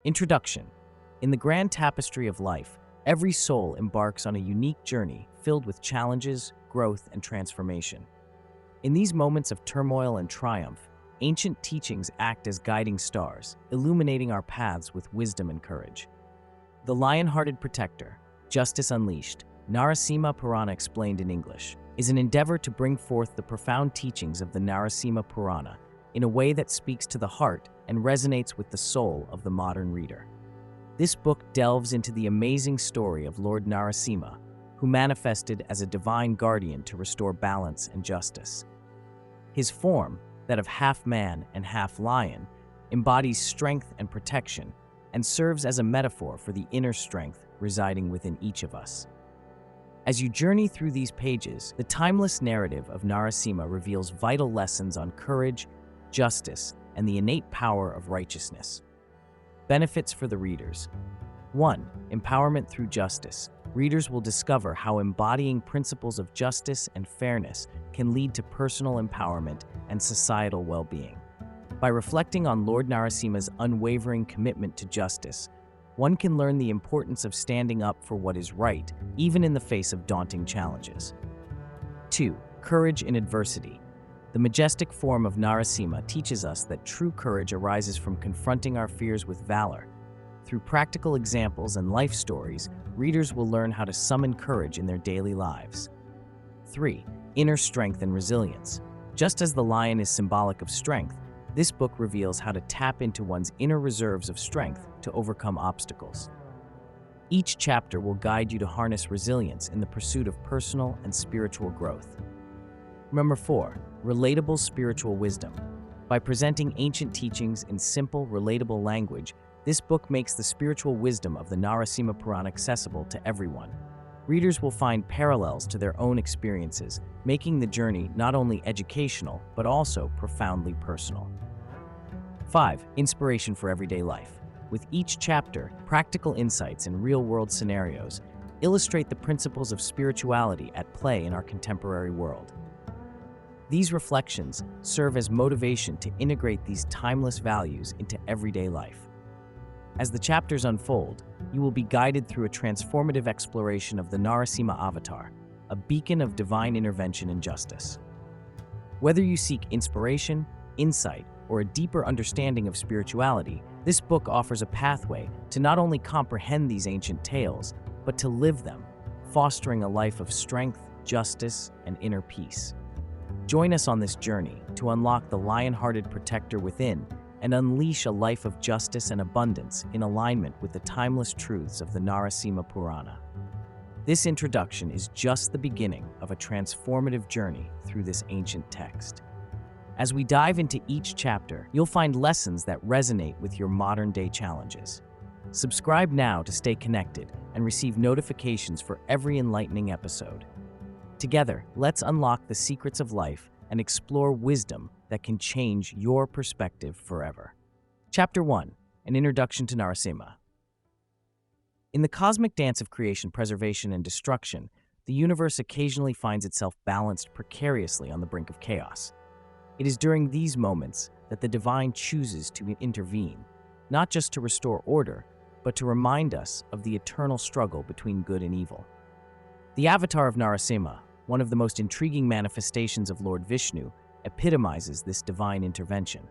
Introduction. In the grand tapestry of life, every soul embarks on a unique journey filled with challenges, growth, and transformation. In these moments of turmoil and triumph, ancient teachings act as guiding stars, illuminating our paths with wisdom and courage. The Lion-Hearted Protector, Justice Unleashed, Narasimha Purana Explained in English, is an endeavor to bring forth the profound teachings of the Narasimha Purana in a way that speaks to the heart and resonates with the soul of the modern reader. This book delves into the amazing story of Lord Narasimha, who manifested as a divine guardian to restore balance and justice. His form, that of half man and half lion, embodies strength and protection and serves as a metaphor for the inner strength residing within each of us. As you journey through these pages, the timeless narrative of Narasimha reveals vital lessons on courage, justice, and the innate power of righteousness. Benefits for the readers. 1. Empowerment through justice. Readers will discover how embodying principles of justice and fairness can lead to personal empowerment and societal well-being. By reflecting on Lord Narasimha's unwavering commitment to justice, one can learn the importance of standing up for what is right, even in the face of daunting challenges. 2. Courage in adversity. The majestic form of Narasimha teaches us that true courage arises from confronting our fears with valor. Through practical examples and life stories, readers will learn how to summon courage in their daily lives. 3. Inner strength and resilience. Just as the lion is symbolic of strength, this book reveals how to tap into one's inner reserves of strength to overcome obstacles. Each chapter will guide you to harness resilience in the pursuit of personal and spiritual growth. Number 4. Relatable spiritual wisdom. By presenting ancient teachings in simple, relatable language, this book makes the spiritual wisdom of the Narasimha Purana accessible to everyone. Readers will find parallels to their own experiences, making the journey not only educational, but also profoundly personal. 5. Inspiration for everyday life. With each chapter, practical insights and real-world scenarios illustrate the principles of spirituality at play in our contemporary world. These reflections serve as motivation to integrate these timeless values into everyday life. As the chapters unfold, you will be guided through a transformative exploration of the Narasimha avatar, a beacon of divine intervention and justice. Whether you seek inspiration, insight, or a deeper understanding of spirituality, this book offers a pathway to not only comprehend these ancient tales, but to live them, fostering a life of strength, justice, and inner peace. Join us on this journey to unlock the lion-hearted protector within and unleash a life of justice and abundance in alignment with the timeless truths of the Narasimha Purana. This introduction is just the beginning of a transformative journey through this ancient text. As we dive into each chapter, you'll find lessons that resonate with your modern-day challenges. Subscribe now to stay connected and receive notifications for every enlightening episode. Together, let's unlock the secrets of life and explore wisdom that can change your perspective forever. Chapter 1. An Introduction to Narasimha. In the cosmic dance of creation, preservation, and destruction, the universe occasionally finds itself balanced precariously on the brink of chaos. It is during these moments that the divine chooses to intervene, not just to restore order, but to remind us of the eternal struggle between good and evil. The avatar of Narasimha, one of the most intriguing manifestations of Lord Vishnu, epitomizes this divine intervention.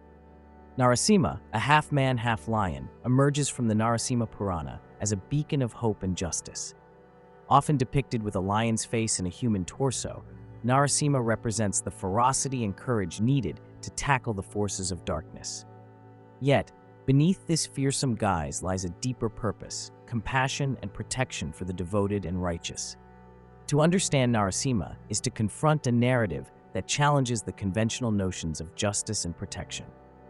Narasimha, a half-man, half-lion, emerges from the Narasimha Purana as a beacon of hope and justice. Often depicted with a lion's face and a human torso, Narasimha represents the ferocity and courage needed to tackle the forces of darkness. Yet, beneath this fearsome guise lies a deeper purpose, compassion and protection for the devoted and righteous. To understand Narasimha is to confront a narrative that challenges the conventional notions of justice and protection.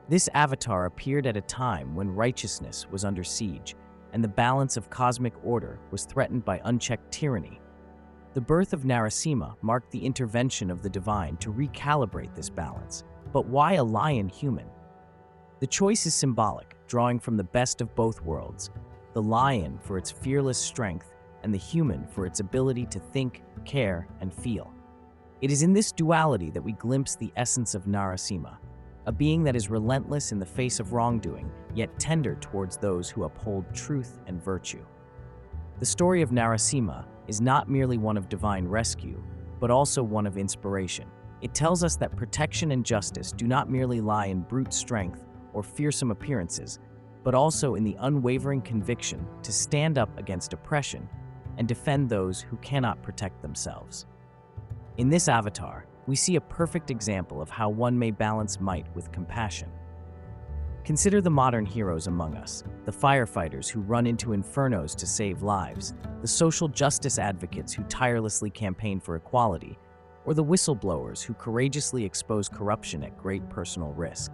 This avatar appeared at a time when righteousness was under siege, and the balance of cosmic order was threatened by unchecked tyranny. The birth of Narasimha marked the intervention of the divine to recalibrate this balance. But why a lion human? The choice is symbolic, drawing from the best of both worlds, the lion for its fearless strength and the human for its ability to think, care, and feel. It is in this duality that we glimpse the essence of Narasimha, a being that is relentless in the face of wrongdoing, yet tender towards those who uphold truth and virtue. The story of Narasimha is not merely one of divine rescue, but also one of inspiration. It tells us that protection and justice do not merely lie in brute strength or fearsome appearances, but also in the unwavering conviction to stand up against oppression and defend those who cannot protect themselves. In this avatar, we see a perfect example of how one may balance might with compassion. Consider the modern heroes among us, the firefighters who run into infernos to save lives, the social justice advocates who tirelessly campaign for equality, or the whistleblowers who courageously expose corruption at great personal risk.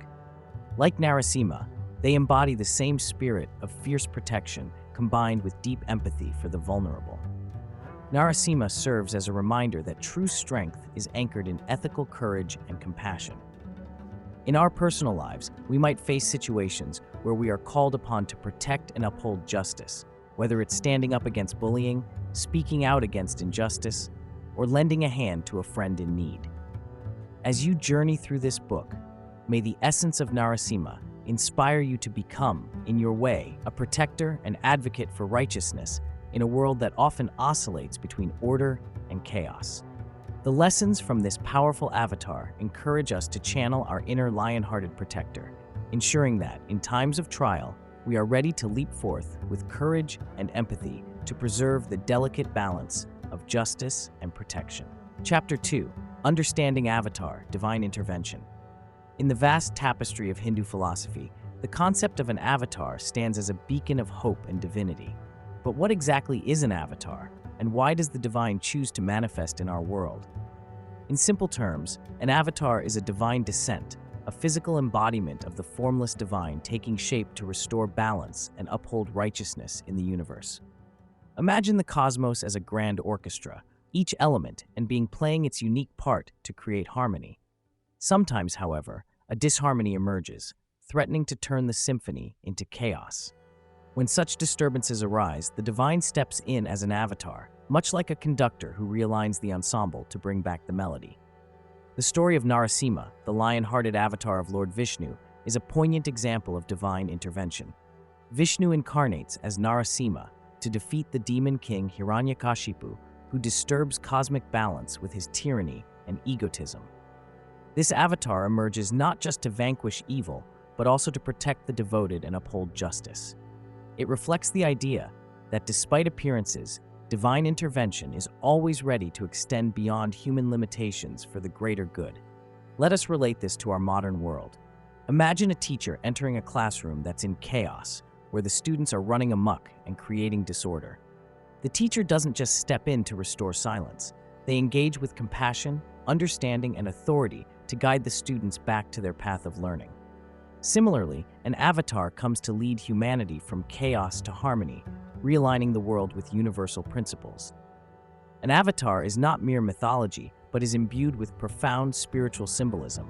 Like Narasimha, they embody the same spirit of fierce protection combined with deep empathy for the vulnerable. Narasimha serves as a reminder that true strength is anchored in ethical courage and compassion. In our personal lives, we might face situations where we are called upon to protect and uphold justice, whether it's standing up against bullying, speaking out against injustice, or lending a hand to a friend in need. As you journey through this book, may the essence of Narasimha inspire you to become, in your way, a protector and advocate for righteousness in a world that often oscillates between order and chaos. The lessons from this powerful avatar encourage us to channel our inner lion-hearted protector, ensuring that, in times of trial, we are ready to leap forth with courage and empathy to preserve the delicate balance of justice and protection. Chapter 2: Understanding Avatar, Divine Intervention. In the vast tapestry of Hindu philosophy, the concept of an avatar stands as a beacon of hope and divinity. But what exactly is an avatar, and why does the divine choose to manifest in our world? In simple terms, an avatar is a divine descent, a physical embodiment of the formless divine taking shape to restore balance and uphold righteousness in the universe. Imagine the cosmos as a grand orchestra, each element and being playing its unique part to create harmony. Sometimes, however, a disharmony emerges, threatening to turn the symphony into chaos. When such disturbances arise, the divine steps in as an avatar, much like a conductor who realigns the ensemble to bring back the melody. The story of Narasimha, the lion-hearted avatar of Lord Vishnu, is a poignant example of divine intervention. Vishnu incarnates as Narasimha to defeat the demon king Hiranyakashipu, who disturbs cosmic balance with his tyranny and egotism. This avatar emerges not just to vanquish evil, but also to protect the devoted and uphold justice. It reflects the idea that despite appearances, divine intervention is always ready to extend beyond human limitations for the greater good. Let us relate this to our modern world. Imagine a teacher entering a classroom that's in chaos, where the students are running amok and creating disorder. The teacher doesn't just step in to restore silence. They engage with compassion, understanding, and authority to guide the students back to their path of learning. Similarly, an avatar comes to lead humanity from chaos to harmony, realigning the world with universal principles. An avatar is not mere mythology, but is imbued with profound spiritual symbolism.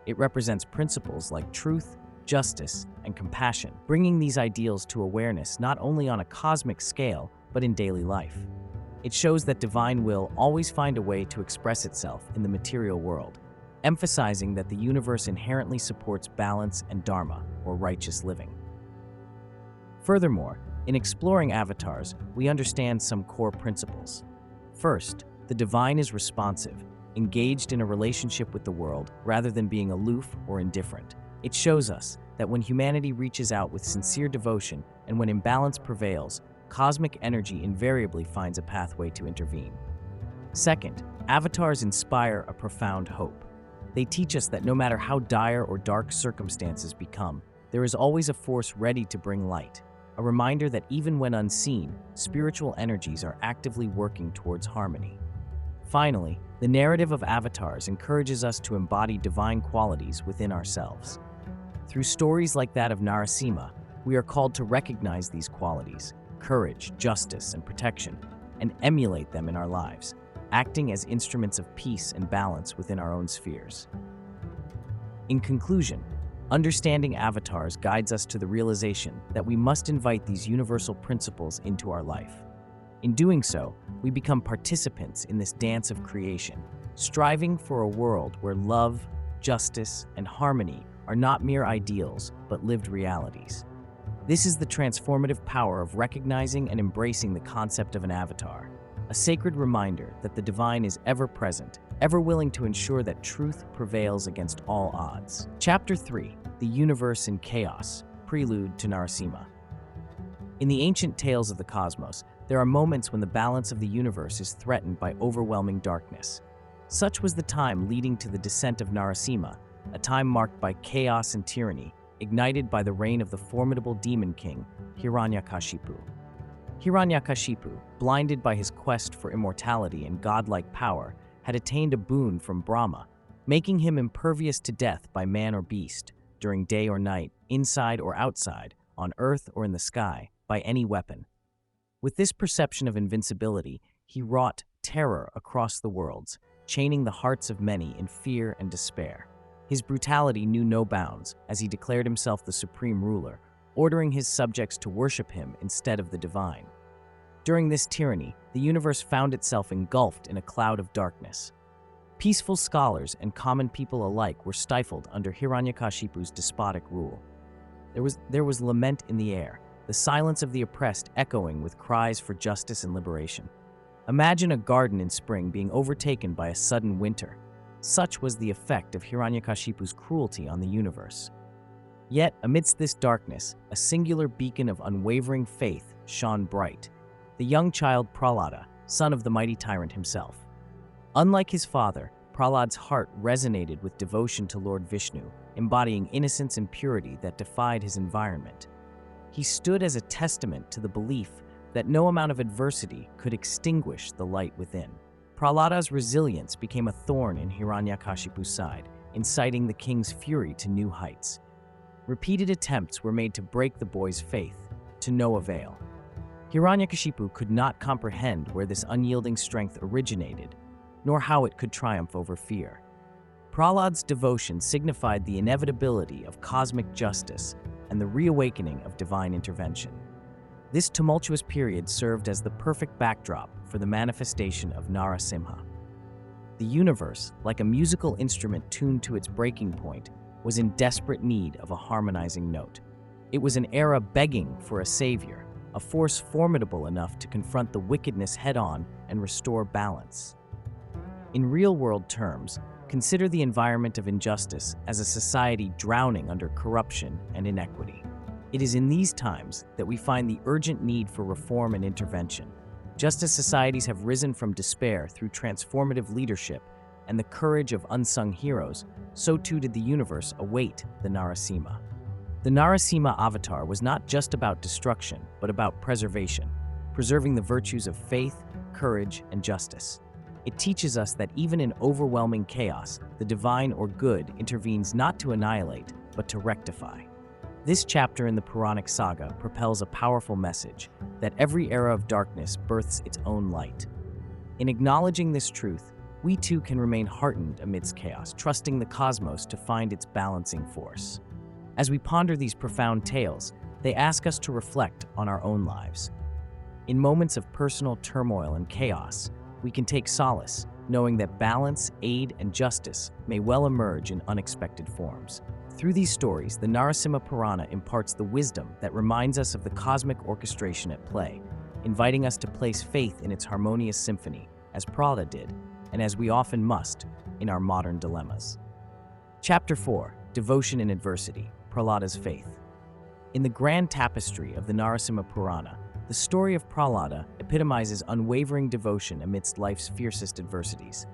It represents principles like truth, justice, and compassion, bringing these ideals to awareness not only on a cosmic scale, but in daily life. It shows that divine will always find a way to express itself in the material world, emphasizing that the universe inherently supports balance and dharma, or righteous living. Furthermore, in exploring avatars, we understand some core principles. First, the divine is responsive, engaged in a relationship with the world rather than being aloof or indifferent. It shows us that when humanity reaches out with sincere devotion and when imbalance prevails, cosmic energy invariably finds a pathway to intervene. Second, avatars inspire a profound hope. They teach us that no matter how dire or dark circumstances become, there is always a force ready to bring light, a reminder that even when unseen, spiritual energies are actively working towards harmony. Finally, the narrative of avatars encourages us to embody divine qualities within ourselves. Through stories like that of Narasimha, we are called to recognize these qualities, courage, justice, and protection, and emulate them in our lives, acting as instruments of peace and balance within our own spheres. In conclusion, understanding avatars guides us to the realization that we must invite these universal principles into our life. In doing so, we become participants in this dance of creation, striving for a world where love, justice, and harmony are not mere ideals, but lived realities. This is the transformative power of recognizing and embracing the concept of an avatar, a sacred reminder that the divine is ever present, ever willing to ensure that truth prevails against all odds. Chapter 3: The Universe in Chaos, Prelude to Narasimha. In the ancient tales of the cosmos, there are moments when the balance of the universe is threatened by overwhelming darkness. Such was the time leading to the descent of Narasimha, a time marked by chaos and tyranny, ignited by the reign of the formidable demon king, Hiranyakashipu. Hiranyakashipu, blinded by his quest for immortality and godlike power, had attained a boon from Brahma, making him impervious to death by man or beast, during day or night, inside or outside, on earth or in the sky, by any weapon. With this perception of invincibility, he wrought terror across the worlds, chaining the hearts of many in fear and despair. His brutality knew no bounds, as he declared himself the supreme ruler, ordering his subjects to worship him instead of the divine. During this tyranny, the universe found itself engulfed in a cloud of darkness. Peaceful scholars and common people alike were stifled under Hiranyakashipu's despotic rule. There was lament in the air, the silence of the oppressed echoing with cries for justice and liberation. Imagine a garden in spring being overtaken by a sudden winter. Such was the effect of Hiranyakashipu's cruelty on the universe. Yet, amidst this darkness, a singular beacon of unwavering faith shone bright: the young child Prahlada, son of the mighty tyrant himself. Unlike his father, Prahlad's heart resonated with devotion to Lord Vishnu, embodying innocence and purity that defied his environment. He stood as a testament to the belief that no amount of adversity could extinguish the light within. Prahlada's resilience became a thorn in Hiranyakashipu's side, inciting the king's fury to new heights. Repeated attempts were made to break the boy's faith, to no avail. Hiranyakashipu could not comprehend where this unyielding strength originated, nor how it could triumph over fear. Prahlad's devotion signified the inevitability of cosmic justice and the reawakening of divine intervention. This tumultuous period served as the perfect backdrop for the manifestation of Narasimha. The universe, like a musical instrument tuned to its breaking point, was in desperate need of a harmonizing note. It was an era begging for a savior, a force formidable enough to confront the wickedness head-on and restore balance. In real-world terms, consider the environment of injustice as a society drowning under corruption and inequity. It is in these times that we find the urgent need for reform and intervention. Just as societies have risen from despair through transformative leadership and the courage of unsung heroes, so too did the universe await the Narasimha. The Narasimha avatar was not just about destruction, but about preservation, preserving the virtues of faith, courage, and justice. It teaches us that even in overwhelming chaos, the divine or good intervenes not to annihilate, but to rectify. This chapter in the Puranic saga propels a powerful message that every era of darkness births its own light. In acknowledging this truth, we too can remain heartened amidst chaos, trusting the cosmos to find its balancing force. As we ponder these profound tales, they ask us to reflect on our own lives. In moments of personal turmoil and chaos, we can take solace, knowing that balance, aid, and justice may well emerge in unexpected forms. Through these stories, the Narasimha Purana imparts the wisdom that reminds us of the cosmic orchestration at play, inviting us to place faith in its harmonious symphony, as Prahlada did, and as we often must, in our modern dilemmas. Chapter 4: Devotion in Adversity, Prahlada's Faith. In the grand tapestry of the Narasimha Purana, the story of Prahlada epitomizes unwavering devotion amidst life's fiercest adversities.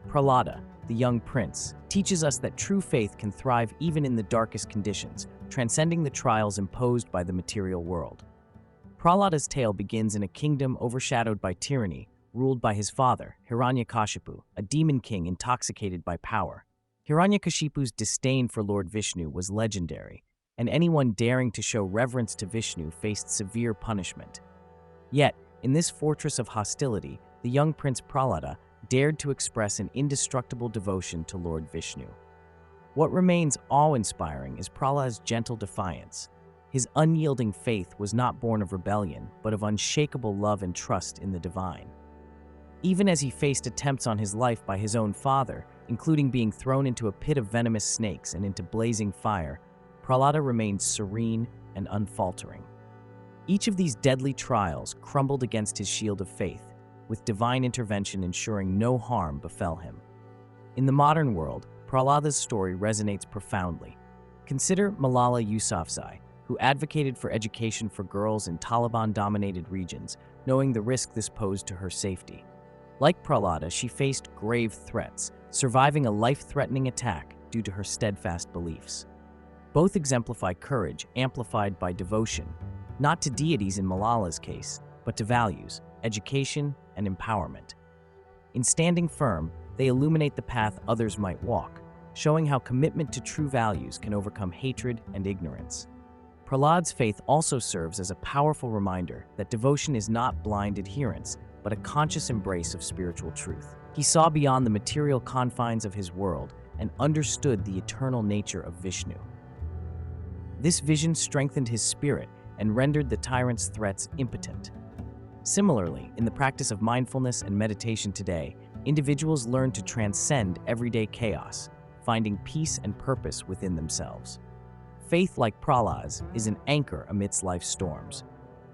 Prahlada, the young prince, teaches us that true faith can thrive even in the darkest conditions, transcending the trials imposed by the material world. Prahlada's tale begins in a kingdom overshadowed by tyranny, ruled by his father, Hiranyakashipu, a demon king intoxicated by power. Hiranyakashipu's disdain for Lord Vishnu was legendary, and anyone daring to show reverence to Vishnu faced severe punishment. Yet, in this fortress of hostility, the young prince Prahlada dared to express an indestructible devotion to Lord Vishnu. What remains awe-inspiring is Prahlada's gentle defiance. His unyielding faith was not born of rebellion, but of unshakable love and trust in the divine. Even as he faced attempts on his life by his own father, including being thrown into a pit of venomous snakes and into blazing fire, Prahlada remained serene and unfaltering. Each of these deadly trials crumbled against his shield of faith, with divine intervention ensuring no harm befell him. In the modern world, Prahlada's story resonates profoundly. Consider Malala Yousafzai, who advocated for education for girls in Taliban-dominated regions, knowing the risk this posed to her safety. Like Prahlada, she faced grave threats, surviving a life-threatening attack due to her steadfast beliefs. Both exemplify courage amplified by devotion, not to deities in Malala's case, but to values, education, and empowerment. In standing firm, they illuminate the path others might walk, showing how commitment to true values can overcome hatred and ignorance. Prahlada's faith also serves as a powerful reminder that devotion is not blind adherence, but a conscious embrace of spiritual truth. He saw beyond the material confines of his world and understood the eternal nature of Vishnu. This vision strengthened his spirit and rendered the tyrant's threats impotent. Similarly, in the practice of mindfulness and meditation today, individuals learn to transcend everyday chaos, finding peace and purpose within themselves. Faith, like Prahlada's, is an anchor amidst life's storms.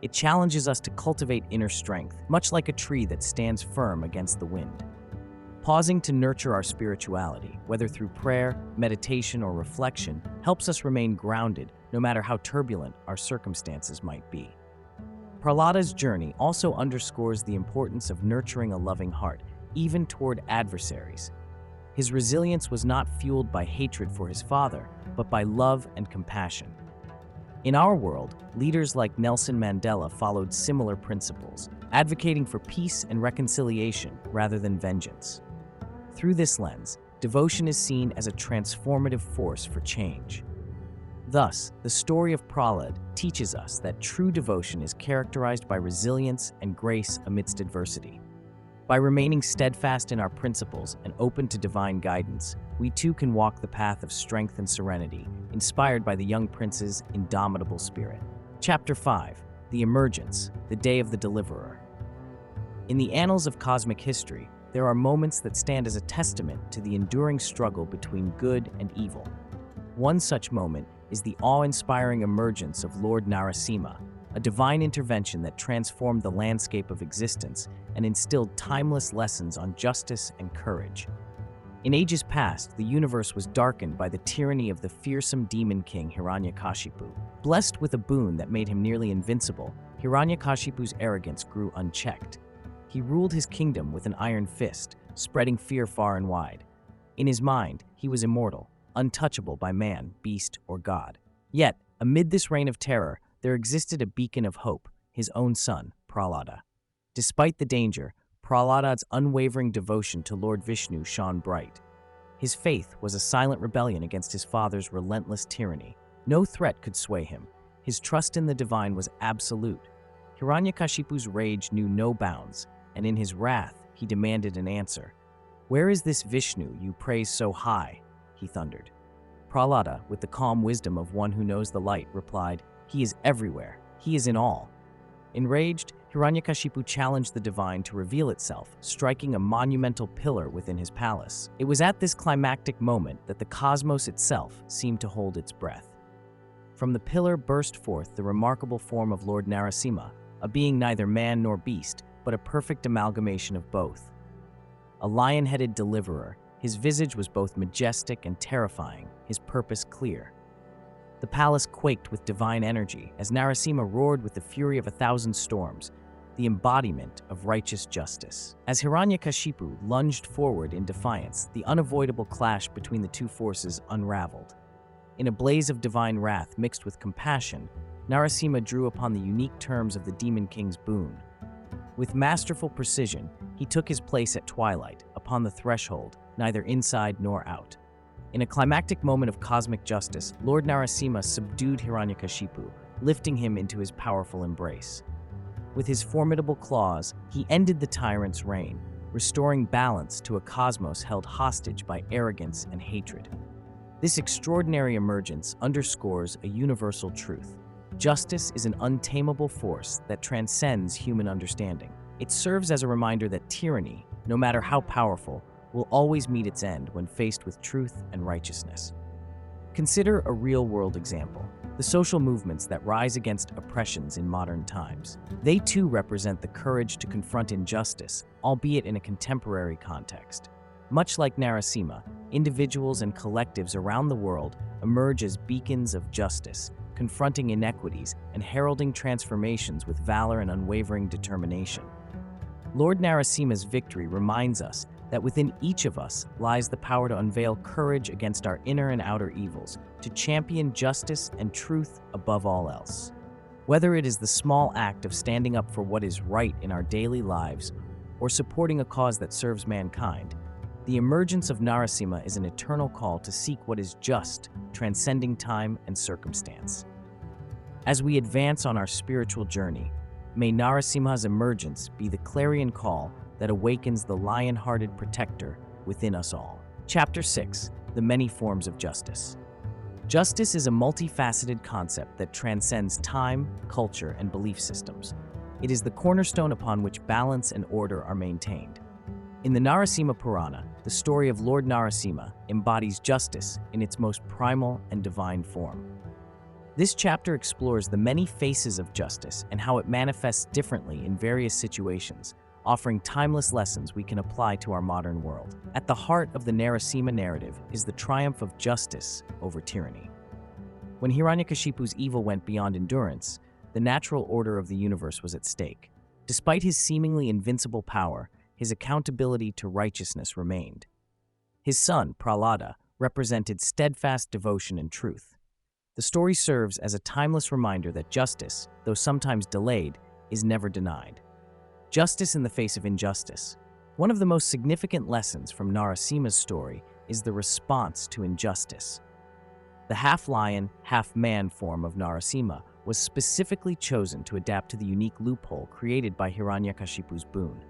It challenges us to cultivate inner strength, much like a tree that stands firm against the wind. Pausing to nurture our spirituality, whether through prayer, meditation, or reflection, helps us remain grounded no matter how turbulent our circumstances might be. Prahlada's journey also underscores the importance of nurturing a loving heart, even toward adversaries. His resilience was not fueled by hatred for his father, but by love and compassion. In our world, leaders like Nelson Mandela followed similar principles, advocating for peace and reconciliation rather than vengeance. Through this lens, devotion is seen as a transformative force for change. Thus, the story of Prahlada teaches us that true devotion is characterized by resilience and grace amidst adversity. By remaining steadfast in our principles and open to divine guidance, we too can walk the path of strength and serenity, inspired by the young prince's indomitable spirit. Chapter 5: The Emergence, the Day of the Deliverer. In the annals of cosmic history, there are moments that stand as a testament to the enduring struggle between good and evil. One such moment is the awe-inspiring emergence of Lord Narasimha, a divine intervention that transformed the landscape of existence and instilled timeless lessons on justice and courage. In ages past, the universe was darkened by the tyranny of the fearsome demon king Hiranyakashipu. Blessed with a boon that made him nearly invincible, Hiranyakashipu's arrogance grew unchecked. He ruled his kingdom with an iron fist, spreading fear far and wide. In his mind, he was immortal, untouchable by man, beast, or god. Yet, amid this reign of terror, there existed a beacon of hope, his own son, Prahlada. Despite the danger, Prahlada's unwavering devotion to Lord Vishnu shone bright. His faith was a silent rebellion against his father's relentless tyranny. No threat could sway him. His trust in the divine was absolute. Hiranyakashipu's rage knew no bounds, and in his wrath, he demanded an answer. "Where is this Vishnu you praise so high?" he thundered. Prahlada, with the calm wisdom of one who knows the light, replied, "He is everywhere. He is in all." Enraged, Hiranyakashipu challenged the divine to reveal itself, striking a monumental pillar within his palace. It was at this climactic moment that the cosmos itself seemed to hold its breath. From the pillar burst forth the remarkable form of Lord Narasimha, a being neither man nor beast, but a perfect amalgamation of both. A lion-headed deliverer, his visage was both majestic and terrifying, his purpose clear. The palace quaked with divine energy as Narasimha roared with the fury of 1,000 storms, the embodiment of righteous justice. As Hiranyakashipu lunged forward in defiance, the unavoidable clash between the two forces unraveled. In a blaze of divine wrath mixed with compassion, Narasimha drew upon the unique terms of the Demon King's boon. With masterful precision, he took his place at twilight, upon the threshold, neither inside nor out. In a climactic moment of cosmic justice, Lord Narasimha subdued Hiranyakashipu, lifting him into his powerful embrace. With his formidable claws, he ended the tyrant's reign, restoring balance to a cosmos held hostage by arrogance and hatred. This extraordinary emergence underscores a universal truth. Justice is an untamable force that transcends human understanding. It serves as a reminder that tyranny, no matter how powerful, will always meet its end when faced with truth and righteousness. Consider a real-world example: the social movements that rise against oppressions in modern times. They too represent the courage to confront injustice, albeit in a contemporary context. Much like Narasimha, individuals and collectives around the world emerge as beacons of justice, confronting inequities and heralding transformations with valor and unwavering determination. Lord Narasimha's victory reminds us that within each of us lies the power to unveil courage against our inner and outer evils, to champion justice and truth above all else. Whether it is the small act of standing up for what is right in our daily lives or supporting a cause that serves mankind, the emergence of Narasimha is an eternal call to seek what is just, transcending time and circumstance. As we advance on our spiritual journey, may Narasimha's emergence be the clarion call that awakens the lion-hearted protector within us all. Chapter 6: The Many Forms of Justice. Justice is a multifaceted concept that transcends time, culture, and belief systems. It is the cornerstone upon which balance and order are maintained. In the Narasimha Purana, the story of Lord Narasimha embodies justice in its most primal and divine form. This chapter explores the many faces of justice and how it manifests differently in various situations, offering timeless lessons we can apply to our modern world. At the heart of the Narasimha narrative is the triumph of justice over tyranny. When Hiranyakashipu's evil went beyond endurance, the natural order of the universe was at stake. Despite his seemingly invincible power, his accountability to righteousness remained. His son, Prahlada, represented steadfast devotion and truth. The story serves as a timeless reminder that justice, though sometimes delayed, is never denied. Justice in the face of injustice. One of the most significant lessons from Narasimha's story is the response to injustice. The half-lion, half-man form of Narasimha was specifically chosen to adapt to the unique loophole created by Hiranyakashipu's boon.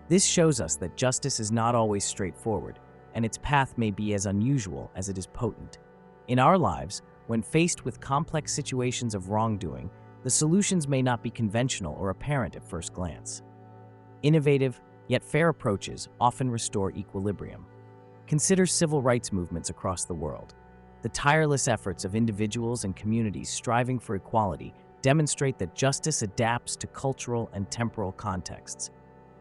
This shows us that justice is not always straightforward, and its path may be as unusual as it is potent. In our lives, when faced with complex situations of wrongdoing, the solutions may not be conventional or apparent at first glance. Innovative, yet fair approaches often restore equilibrium. Consider civil rights movements across the world. The tireless efforts of individuals and communities striving for equality demonstrate that justice adapts to cultural and temporal contexts.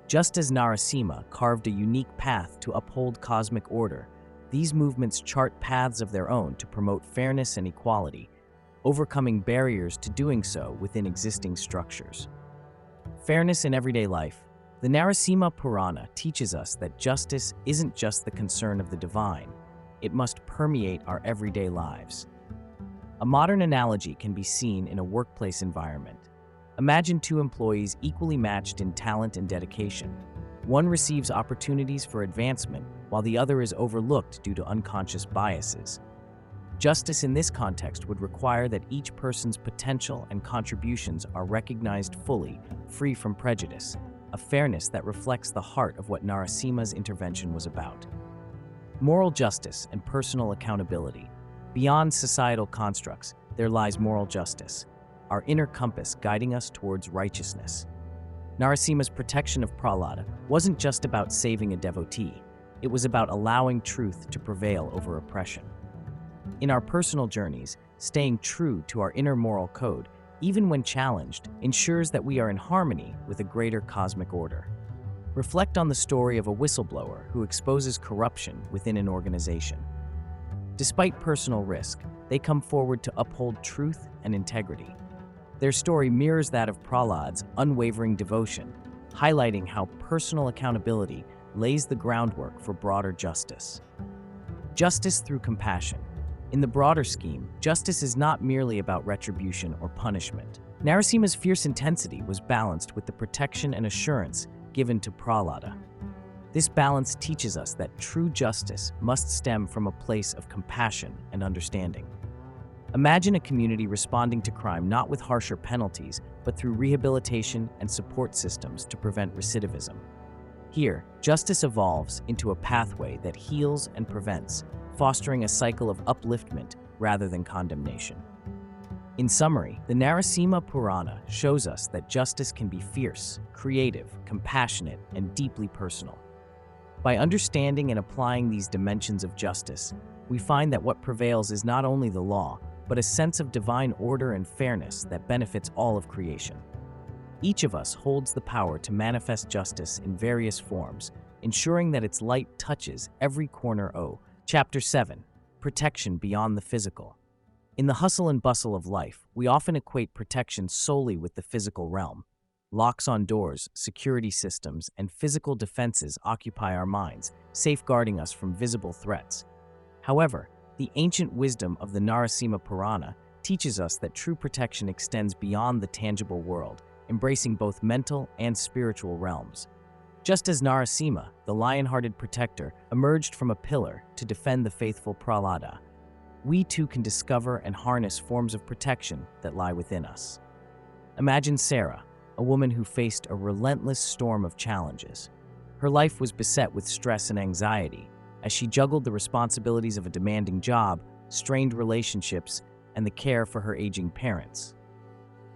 Just as Narasimha carved a unique path to uphold cosmic order, these movements chart paths of their own to promote fairness and equality, overcoming barriers to doing so within existing structures. Fairness in everyday life. The Narasimha Purana teaches us that justice isn't just the concern of the divine, it must permeate our everyday lives. A modern analogy can be seen in a workplace environment. Imagine two employees equally matched in talent and dedication. One receives opportunities for advancement, while the other is overlooked due to unconscious biases. Justice in this context would require that each person's potential and contributions are recognized fully, free from prejudice, a fairness that reflects the heart of what Narasimha's intervention was about. Moral justice and personal accountability. Beyond societal constructs, there lies moral justice, our inner compass guiding us towards righteousness. Narasimha's protection of Prahlada wasn't just about saving a devotee, it was about allowing truth to prevail over oppression. In our personal journeys, staying true to our inner moral code, even when challenged, ensures that we are in harmony with a greater cosmic order. Reflect on the story of a whistleblower who exposes corruption within an organization. Despite personal risk, they come forward to uphold truth and integrity. Their story mirrors that of Prahlada's unwavering devotion, highlighting how personal accountability lays the groundwork for broader justice. Justice through compassion. In the broader scheme, justice is not merely about retribution or punishment. Narasimha's fierce intensity was balanced with the protection and assurance given to Prahlada. This balance teaches us that true justice must stem from a place of compassion and understanding. Imagine a community responding to crime not with harsher penalties, but through rehabilitation and support systems to prevent recidivism. Here, justice evolves into a pathway that heals and prevents, fostering a cycle of upliftment rather than condemnation. In summary, the Narasimha Purana shows us that justice can be fierce, creative, compassionate, and deeply personal. By understanding and applying these dimensions of justice, we find that what prevails is not only the law, but a sense of divine order and fairness that benefits all of creation. Each of us holds the power to manifest justice in various forms, ensuring that its light touches every corner. Chapter 7. Protection Beyond the Physical. In the hustle and bustle of life, we often equate protection solely with the physical realm. Locks on doors, security systems, and physical defenses occupy our minds, safeguarding us from visible threats. However, the ancient wisdom of the Narasimha Purana teaches us that true protection extends beyond the tangible world, embracing both mental and spiritual realms. Just as Narasimha, the lion-hearted protector, emerged from a pillar to defend the faithful Prahlada, we too can discover and harness forms of protection that lie within us. Imagine Sarah, a woman who faced a relentless storm of challenges. Her life was beset with stress and anxiety as she juggled the responsibilities of a demanding job, strained relationships, and the care for her aging parents.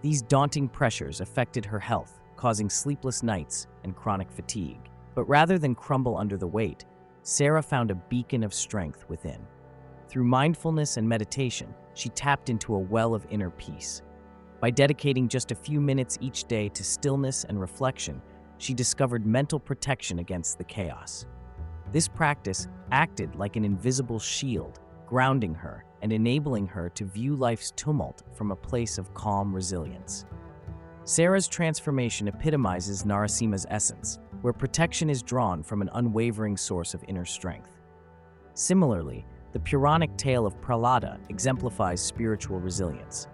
These daunting pressures affected her health, causing sleepless nights and chronic fatigue. But rather than crumble under the weight, Sarah found a beacon of strength within. Through mindfulness and meditation, she tapped into a well of inner peace. By dedicating just a few minutes each day to stillness and reflection, she discovered mental protection against the chaos. This practice acted like an invisible shield, grounding her and enabling her to view life's tumult from a place of calm resilience. Sarah's transformation epitomizes Narasimha's essence, where protection is drawn from an unwavering source of inner strength. Similarly, the Puranic tale of Prahlada exemplifies spiritual resilience.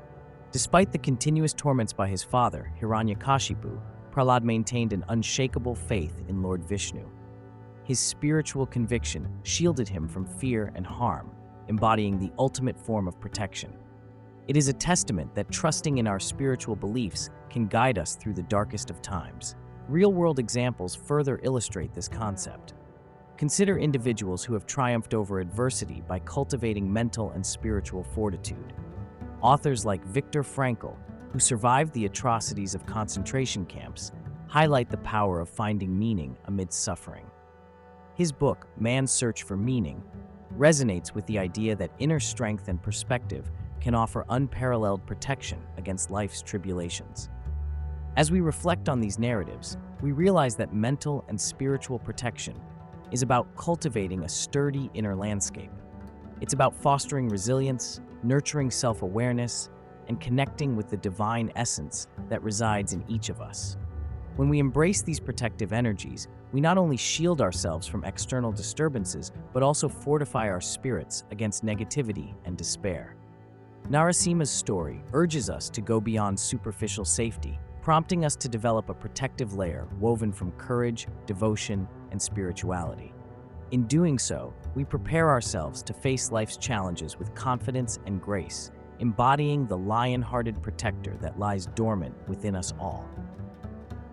Despite the continuous torments by his father, Hiranyakashipu, Prahlad maintained an unshakable faith in Lord Vishnu. His spiritual conviction shielded him from fear and harm, embodying the ultimate form of protection. It is a testament that trusting in our spiritual beliefs can guide us through the darkest of times. Real-world examples further illustrate this concept. Consider individuals who have triumphed over adversity by cultivating mental and spiritual fortitude. Authors like Viktor Frankl, who survived the atrocities of concentration camps, highlight the power of finding meaning amidst suffering. His book, Man's Search for Meaning, resonates with the idea that inner strength and perspective can offer unparalleled protection against life's tribulations. As we reflect on these narratives, we realize that mental and spiritual protection is about cultivating a sturdy inner landscape. It's about fostering resilience, nurturing self-awareness, and connecting with the divine essence that resides in each of us. When we embrace these protective energies, we not only shield ourselves from external disturbances, but also fortify our spirits against negativity and despair. Narasimha's story urges us to go beyond superficial safety, prompting us to develop a protective layer woven from courage, devotion, and spirituality. In doing so, we prepare ourselves to face life's challenges with confidence and grace, embodying the lion-hearted protector that lies dormant within us all.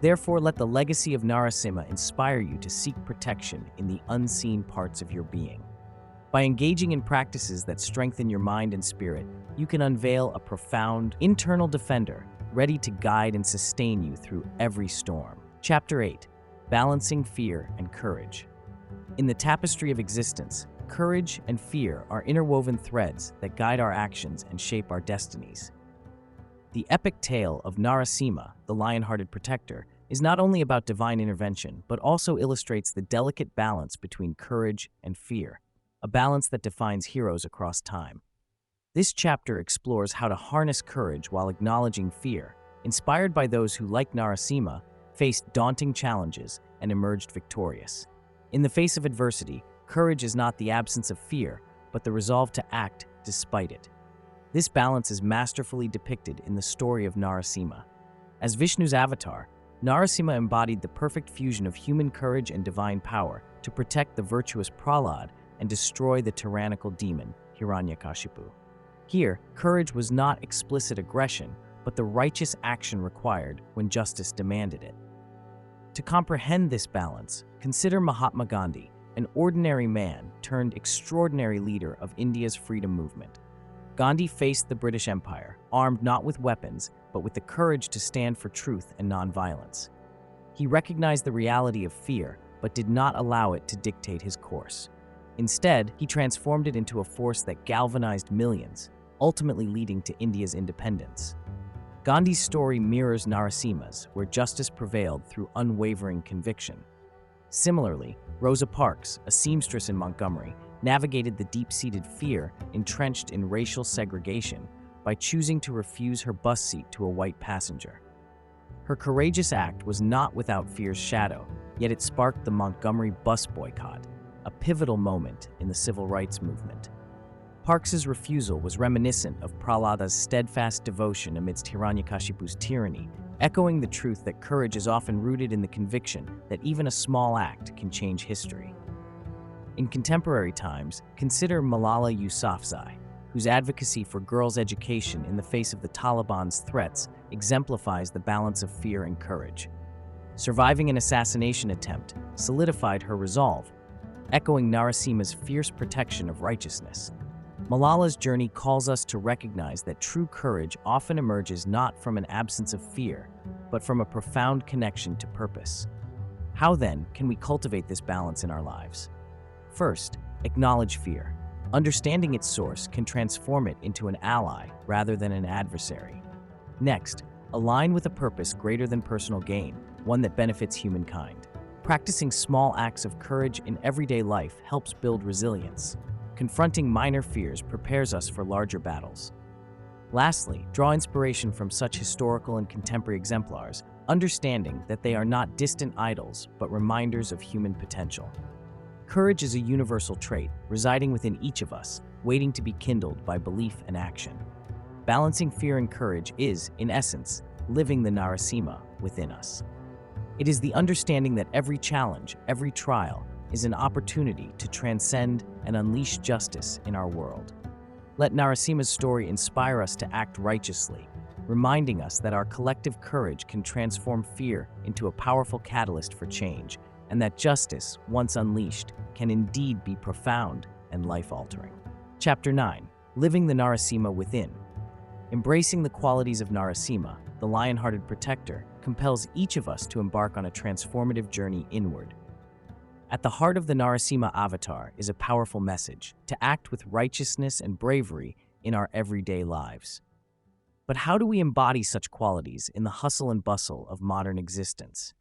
Therefore, let the legacy of Narasimha inspire you to seek protection in the unseen parts of your being. By engaging in practices that strengthen your mind and spirit, you can unveil a profound internal defender ready to guide and sustain you through every storm. Chapter 8. Balancing Fear and Courage. In the tapestry of existence, courage and fear are interwoven threads that guide our actions and shape our destinies. The epic tale of Narasimha, the lion-hearted protector, is not only about divine intervention, but also illustrates the delicate balance between courage and fear, a balance that defines heroes across time. This chapter explores how to harness courage while acknowledging fear, inspired by those who, like Narasimha, faced daunting challenges and emerged victorious. In the face of adversity, courage is not the absence of fear, but the resolve to act despite it. This balance is masterfully depicted in the story of Narasimha. As Vishnu's avatar, Narasimha embodied the perfect fusion of human courage and divine power to protect the virtuous Prahlad and destroy the tyrannical demon, Hiranyakashipu. Here, courage was not explicit aggression, but the righteous action required when justice demanded it. To comprehend this balance, consider Mahatma Gandhi, an ordinary man turned extraordinary leader of India's freedom movement. Gandhi faced the British Empire, armed not with weapons, but with the courage to stand for truth and nonviolence. He recognized the reality of fear, but did not allow it to dictate his course. Instead, he transformed it into a force that galvanized millions, ultimately leading to India's independence. Gandhi's story mirrors Narasimha's, where justice prevailed through unwavering conviction. Similarly, Rosa Parks, a seamstress in Montgomery, navigated the deep-seated fear entrenched in racial segregation by choosing to refuse her bus seat to a white passenger. Her courageous act was not without fear's shadow, yet it sparked the Montgomery bus boycott, a pivotal moment in the civil rights movement. Parks's refusal was reminiscent of Prahlada's steadfast devotion amidst Hiranyakashipu's tyranny, echoing the truth that courage is often rooted in the conviction that even a small act can change history. In contemporary times, consider Malala Yousafzai, whose advocacy for girls' education in the face of the Taliban's threats exemplifies the balance of fear and courage. Surviving an assassination attempt solidified her resolve, echoing Narasimha's fierce protection of righteousness. Malala's journey calls us to recognize that true courage often emerges not from an absence of fear, but from a profound connection to purpose. How then can we cultivate this balance in our lives? First, acknowledge fear. Understanding its source can transform it into an ally rather than an adversary. Next, align with a purpose greater than personal gain, one that benefits humankind. Practicing small acts of courage in everyday life helps build resilience. Confronting minor fears prepares us for larger battles. Lastly, draw inspiration from such historical and contemporary exemplars, understanding that they are not distant idols, but reminders of human potential. Courage is a universal trait, residing within each of us, waiting to be kindled by belief and action. Balancing fear and courage is, in essence, living the Narasimha within us. It is the understanding that every challenge, every trial, is an opportunity to transcend and unleash justice in our world. Let Narasimha's story inspire us to act righteously, reminding us that our collective courage can transform fear into a powerful catalyst for change, and that justice, once unleashed, can indeed be profound and life-altering. Chapter 9. Living the Narasimha Within. Embracing the qualities of Narasimha, the lion-hearted protector, compels each of us to embark on a transformative journey inward. At the heart of the Narasimha avatar is a powerful message: to act with righteousness and bravery in our everyday lives. But how do we embody such qualities in the hustle and bustle of modern existence?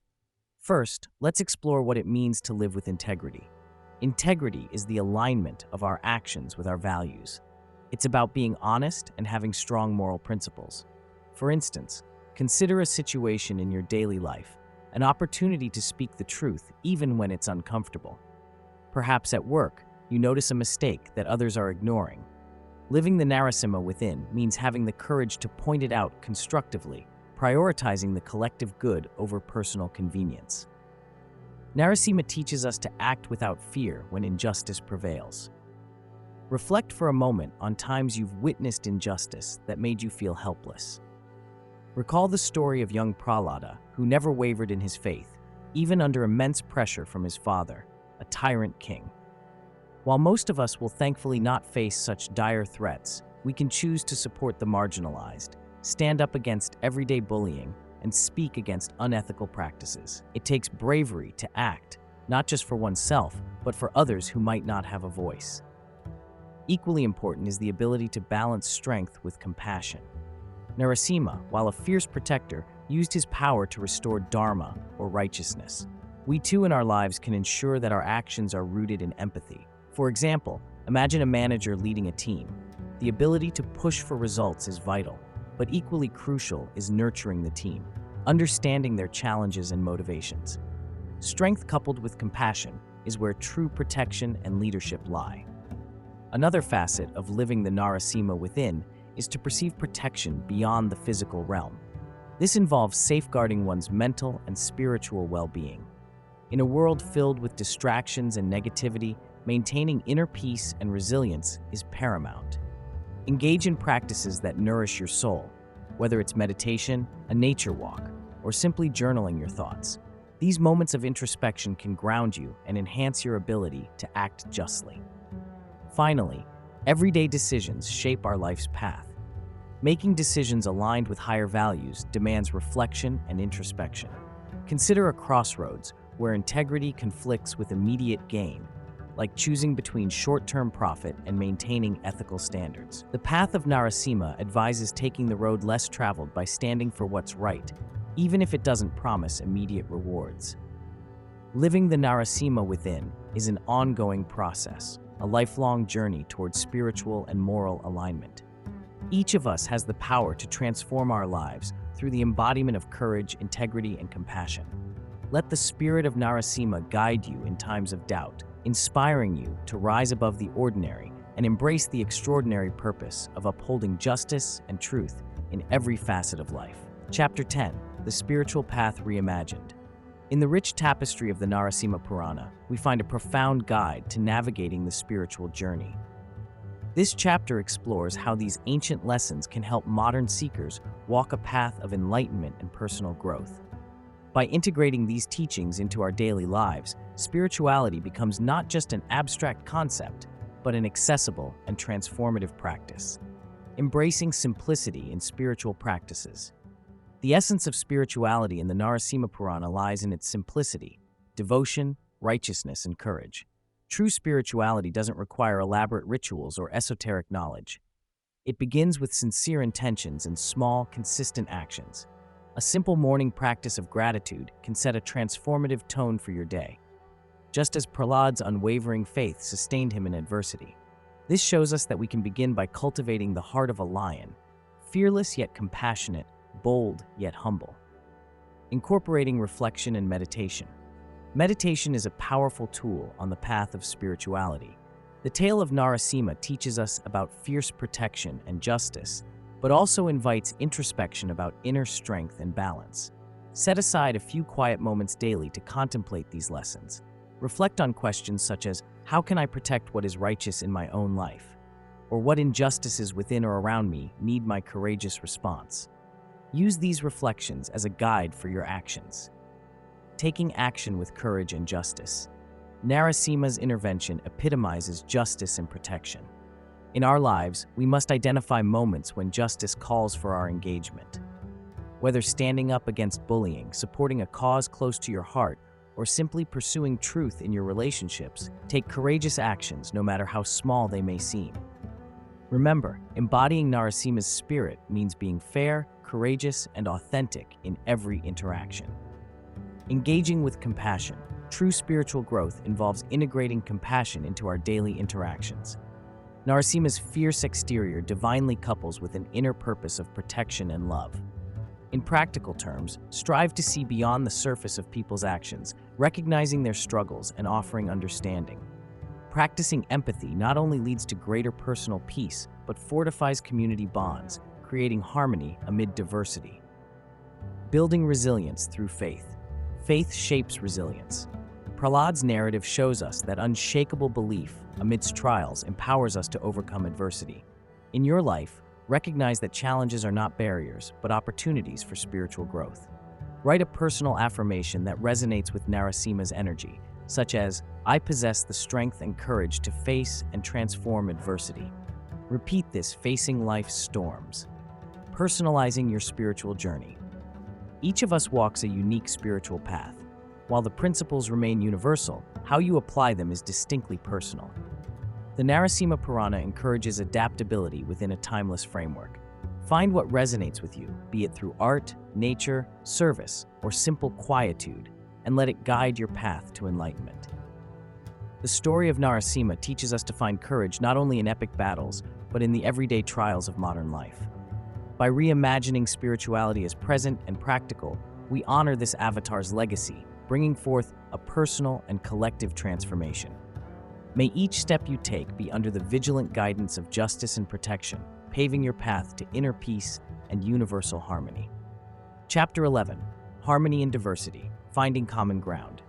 First, let's explore what it means to live with integrity. Integrity is the alignment of our actions with our values. It's about being honest and having strong moral principles. For instance, consider a situation in your daily life, an opportunity to speak the truth even when it's uncomfortable. Perhaps at work, you notice a mistake that others are ignoring. Living the Narasimha within means having the courage to point it out constructively, prioritizing the collective good over personal convenience. Narasimha teaches us to act without fear when injustice prevails. Reflect for a moment on times you've witnessed injustice that made you feel helpless. Recall the story of young Prahlada, who never wavered in his faith, even under immense pressure from his father, a tyrant king. While most of us will thankfully not face such dire threats, we can choose to support the marginalized, stand up against everyday bullying, and speak against unethical practices. It takes bravery to act, not just for oneself, but for others who might not have a voice. Equally important is the ability to balance strength with compassion. Narasimha, while a fierce protector, used his power to restore dharma, or righteousness. We too in our lives can ensure that our actions are rooted in empathy. For example, imagine a manager leading a team. The ability to push for results is vital, but equally crucial is nurturing the team, understanding their challenges and motivations. Strength coupled with compassion is where true protection and leadership lie. Another facet of living the Narasimha within is to perceive protection beyond the physical realm. This involves safeguarding one's mental and spiritual well-being. In a world filled with distractions and negativity, maintaining inner peace and resilience is paramount. Engage in practices that nourish your soul, whether it's meditation, a nature walk, or simply journaling your thoughts. These moments of introspection can ground you and enhance your ability to act justly. Finally, everyday decisions shape our life's path. Making decisions aligned with higher values demands reflection and introspection. Consider a crossroads where integrity conflicts with immediate gain, like choosing between short-term profit and maintaining ethical standards. The path of Narasimha advises taking the road less traveled by standing for what's right, even if it doesn't promise immediate rewards. Living the Narasimha within is an ongoing process, a lifelong journey towards spiritual and moral alignment. Each of us has the power to transform our lives through the embodiment of courage, integrity, and compassion. Let the spirit of Narasimha guide you in times of doubt, inspiring you to rise above the ordinary and embrace the extraordinary purpose of upholding justice and truth in every facet of life. Chapter 10: The Spiritual Path Reimagined. In the rich tapestry of the Narasimha Purana, we find a profound guide to navigating the spiritual journey. This chapter explores how these ancient lessons can help modern seekers walk a path of enlightenment and personal growth. By integrating these teachings into our daily lives, spirituality becomes not just an abstract concept, but an accessible and transformative practice. Embracing simplicity in spiritual practices. The essence of spirituality in the Narasimha Purana lies in its simplicity, devotion, righteousness, and courage. True spirituality doesn't require elaborate rituals or esoteric knowledge. It begins with sincere intentions and small, consistent actions. A simple morning practice of gratitude can set a transformative tone for your day, just as Prahlad's unwavering faith sustained him in adversity. This shows us that we can begin by cultivating the heart of a lion, fearless yet compassionate, bold yet humble. Incorporating reflection and meditation. Meditation is a powerful tool on the path of spirituality. The tale of Narasimha teaches us about fierce protection and justice, but also invites introspection about inner strength and balance. Set aside a few quiet moments daily to contemplate these lessons. Reflect on questions such as, how can I protect what is righteous in my own life? Or what injustices within or around me need my courageous response? Use these reflections as a guide for your actions. Taking action with courage and justice. Narasimha's intervention epitomizes justice and protection. In our lives, we must identify moments when justice calls for our engagement. Whether standing up against bullying, supporting a cause close to your heart, or simply pursuing truth in your relationships, take courageous actions no matter how small they may seem. Remember, embodying Narasimha's spirit means being fair, courageous, and authentic in every interaction. Engaging with compassion. True spiritual growth involves integrating compassion into our daily interactions. Narasimha's fierce exterior divinely couples with an inner purpose of protection and love. In practical terms, strive to see beyond the surface of people's actions, recognizing their struggles and offering understanding. Practicing empathy not only leads to greater personal peace, but fortifies community bonds, creating harmony amid diversity. Building resilience through faith. Faith shapes resilience. Prahlad's narrative shows us that unshakable belief amidst trials empowers us to overcome adversity. In your life, recognize that challenges are not barriers, but opportunities for spiritual growth. Write a personal affirmation that resonates with Narasimha's energy, such as, I possess the strength and courage to face and transform adversity. Repeat this facing life's storms. Personalizing your spiritual journey. Each of us walks a unique spiritual path. While the principles remain universal, how you apply them is distinctly personal. The Narasimha Purana encourages adaptability within a timeless framework. Find what resonates with you, be it through art, nature, service, or simple quietude, and let it guide your path to enlightenment. The story of Narasimha teaches us to find courage not only in epic battles, but in the everyday trials of modern life. By reimagining spirituality as present and practical, we honor this avatar's legacy, bringing forth a personal and collective transformation. May each step you take be under the vigilant guidance of justice and protection, paving your path to inner peace and universal harmony. Chapter 11: Harmony and Diversity, Finding Common Ground.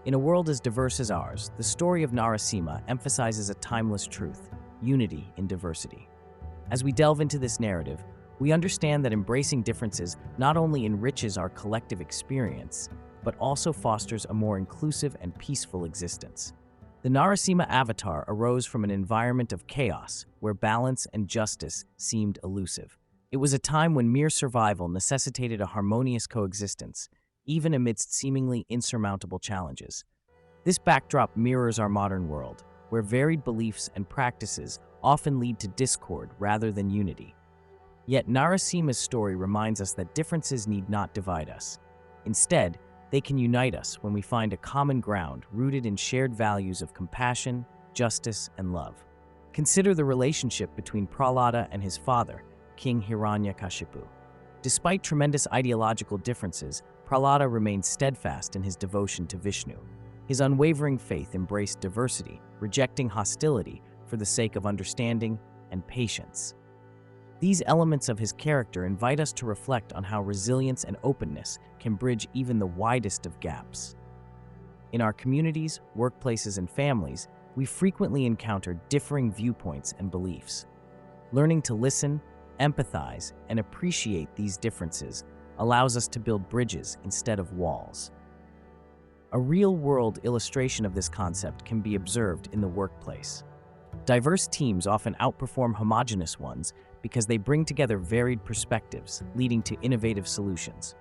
In a world as diverse as ours, the story of Narasimha emphasizes a timeless truth: unity in diversity. As we delve into this narrative, we understand that embracing differences not only enriches our collective experience, but also fosters a more inclusive and peaceful existence. The Narasimha avatar arose from an environment of chaos where balance and justice seemed elusive. It was a time when mere survival necessitated a harmonious coexistence, even amidst seemingly insurmountable challenges. This backdrop mirrors our modern world, where varied beliefs and practices often lead to discord rather than unity. Yet Narasimha's story reminds us that differences need not divide us. Instead, they can unite us when we find a common ground rooted in shared values of compassion, justice, and love. Consider the relationship between Prahlada and his father, King Hiranyakashipu. Despite tremendous ideological differences, Prahlada remained steadfast in his devotion to Vishnu. His unwavering faith embraced diversity, rejecting hostility for the sake of understanding and patience. These elements of his character invite us to reflect on how resilience and openness can bridge even the widest of gaps. In our communities, workplaces, and families, we frequently encounter differing viewpoints and beliefs. Learning to listen, empathize, and appreciate these differences allows us to build bridges instead of walls. A real-world illustration of this concept can be observed in the workplace. Diverse teams often outperform homogeneous ones because they bring together varied perspectives, leading to innovative solutions.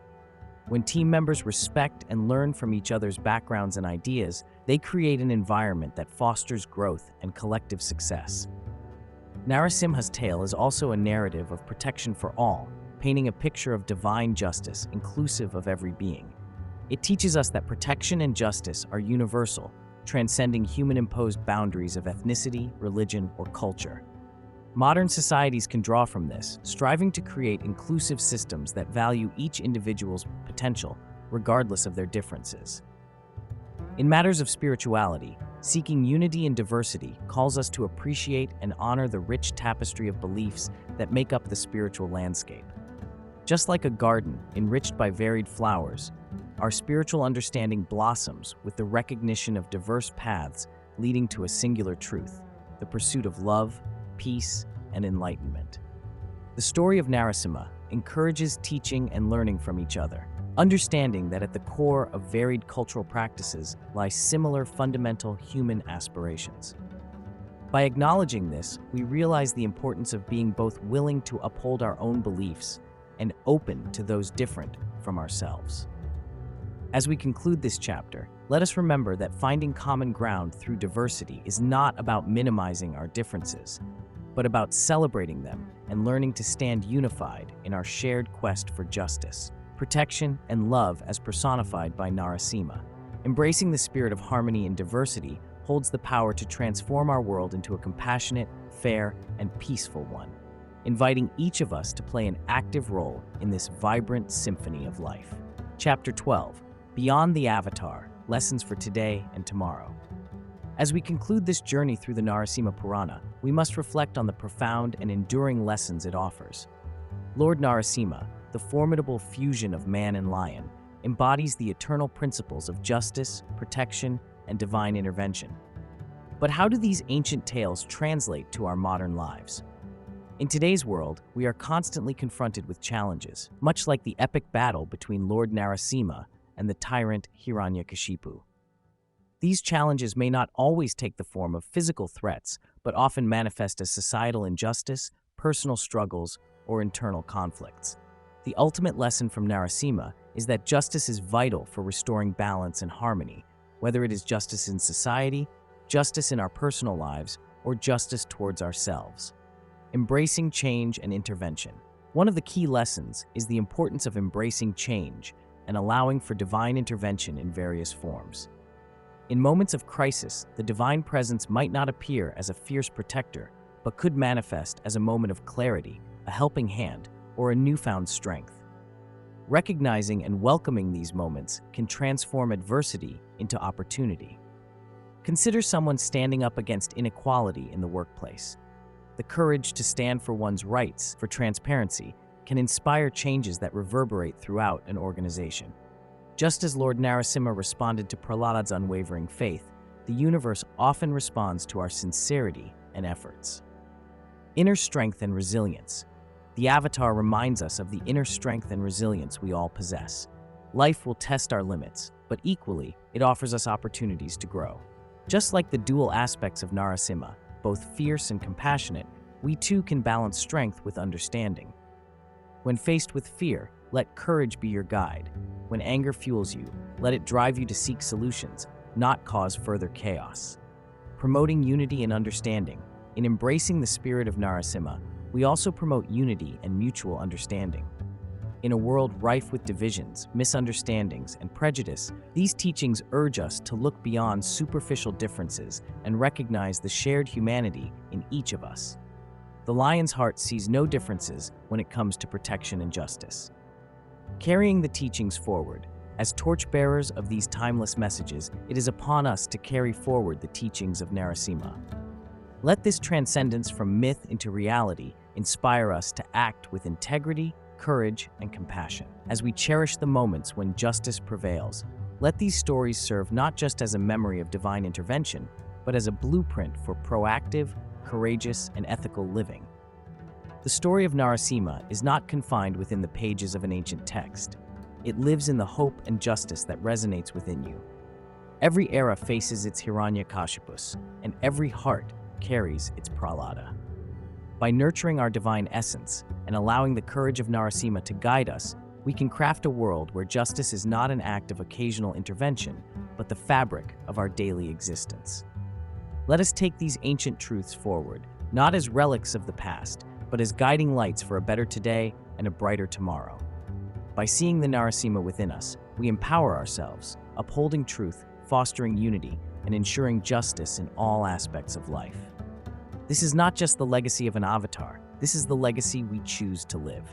When team members respect and learn from each other's backgrounds and ideas, they create an environment that fosters growth and collective success. Narasimha's tale is also a narrative of protection for all, painting a picture of divine justice inclusive of every being. It teaches us that protection and justice are universal, transcending human-imposed boundaries of ethnicity, religion, or culture. Modern societies can draw from this, striving to create inclusive systems that value each individual's potential, regardless of their differences. In matters of spirituality, seeking unity and diversity calls us to appreciate and honor the rich tapestry of beliefs that make up the spiritual landscape. Just like a garden enriched by varied flowers, our spiritual understanding blossoms with the recognition of diverse paths leading to a singular truth, the pursuit of love, peace, and enlightenment. The story of Narasimha encourages teaching and learning from each other, understanding that at the core of varied cultural practices lie similar fundamental human aspirations. By acknowledging this, we realize the importance of being both willing to uphold our own beliefs and open to those different from ourselves. As we conclude this chapter, let us remember that finding common ground through diversity is not about minimizing our differences, but about celebrating them and learning to stand unified in our shared quest for justice, protection, and love as personified by Narasimha. Embracing the spirit of harmony and diversity holds the power to transform our world into a compassionate, fair, and peaceful one, inviting each of us to play an active role in this vibrant symphony of life. Chapter 12. Beyond the Avatar, Lessons for Today and Tomorrow. As we conclude this journey through the Narasimha Purana, we must reflect on the profound and enduring lessons it offers. Lord Narasimha, the formidable fusion of man and lion, embodies the eternal principles of justice, protection, and divine intervention. But how do these ancient tales translate to our modern lives? In today's world, we are constantly confronted with challenges, much like the epic battle between Lord Narasimha and the tyrant Hiranyakashipu. These challenges may not always take the form of physical threats, but often manifest as societal injustice, personal struggles, or internal conflicts. The ultimate lesson from Narasimha is that justice is vital for restoring balance and harmony, whether it is justice in society, justice in our personal lives, or justice towards ourselves. Embracing change and intervention. One of the key lessons is the importance of embracing change and allowing for divine intervention in various forms. In moments of crisis, the divine presence might not appear as a fierce protector, but could manifest as a moment of clarity, a helping hand, or a newfound strength. Recognizing and welcoming these moments can transform adversity into opportunity. Consider someone standing up against inequality in the workplace. The courage to stand for one's rights, for transparency, can inspire changes that reverberate throughout an organization. Just as Lord Narasimha responded to Prahlada's unwavering faith, the universe often responds to our sincerity and efforts. Inner strength and resilience. The Avatar reminds us of the inner strength and resilience we all possess. Life will test our limits, but equally, it offers us opportunities to grow. Just like the dual aspects of Narasimha, both fierce and compassionate, we too can balance strength with understanding. When faced with fear, let courage be your guide. When anger fuels you, let it drive you to seek solutions, not cause further chaos. Promoting unity and understanding. In embracing the spirit of Narasimha, we also promote unity and mutual understanding. In a world rife with divisions, misunderstandings, and prejudice, these teachings urge us to look beyond superficial differences and recognize the shared humanity in each of us. The lion's heart sees no differences when it comes to protection and justice. Carrying the teachings forward. As torchbearers of these timeless messages, it is upon us to carry forward the teachings of Narasimha. Let this transcendence from myth into reality inspire us to act with integrity, courage, and compassion. As we cherish the moments when justice prevails, let these stories serve not just as a memory of divine intervention, but as a blueprint for proactive, courageous, and ethical living. The story of Narasimha is not confined within the pages of an ancient text. It lives in the hope and justice that resonates within you. Every era faces its Hiranyakashipus, and every heart carries its Prahlada. By nurturing our divine essence and allowing the courage of Narasimha to guide us, we can craft a world where justice is not an act of occasional intervention, but the fabric of our daily existence. Let us take these ancient truths forward, not as relics of the past, but as guiding lights for a better today and a brighter tomorrow. By seeing the Narasimha within us, we empower ourselves, upholding truth, fostering unity, and ensuring justice in all aspects of life. This is not just the legacy of an avatar, this is the legacy we choose to live.